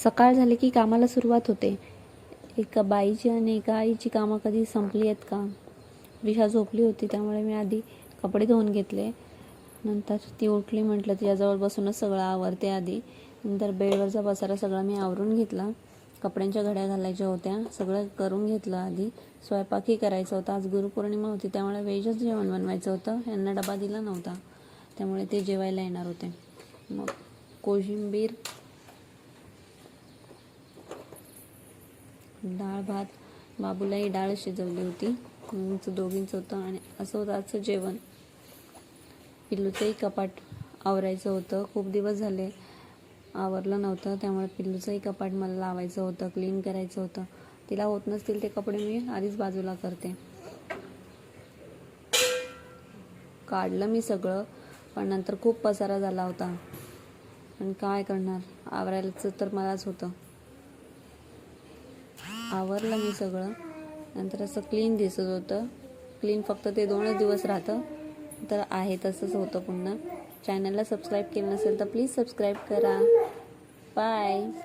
सकाळ झाली की कामाला सुरुवात होते. एका बाईची आणि एका आईची कामं कधी संपली आहेत का? विशा झोपली होती, त्यामुळे मी आधी कपडे धुवून घेतले. नंतर ती उठली, म्हटलं तिच्याजवळ बसूनच सगळं आवरते आधी. नंतर बेडवरचा पसारा सगळा मी आवरून घेतला. कपड्यांच्या घड्या घालायच्या होत्या, सगळं करून घेतलं आधी. स्वयंपाकही करायचा होता. आज गुरुपौर्णिमा होती, त्यामुळे व्हेजच जेवण बनवायचं होतं. यांना डबा दिला नव्हता, त्यामुळे ते जेवायला येणार होते. मग कोशिंबीर, डाळ भात, बाबूलाही डाळ शिजवली होती. आमचं दोघींचं होतं आणि असं होतं आजचं जेवण. पिल्लूचंही कपाट आवरायचं होतं. खूप दिवस झाले आवरलं नव्हतं, त्यामुळे पिल्लूचंही कपाट मला लावायचं होतं, क्लीन करायचं होतं. तिला होत नसतील ते कपडे मी आधीच बाजूला करते. काढलं मी सगळं, पण नंतर खूप पसारा झाला होता. पण काय करणार, आवरायचं तर मलाच होतं. आवरलं मी सगळं. नंतर असं क्लीन दिसत होतं. क्लीन फक्त ते 2च दिवस राहतं, तर आहे तसंच होतं पुन्हा. चॅनलला सबस्क्राईब केलं नसेल तर प्लीज सबस्क्राईब करा. बाय.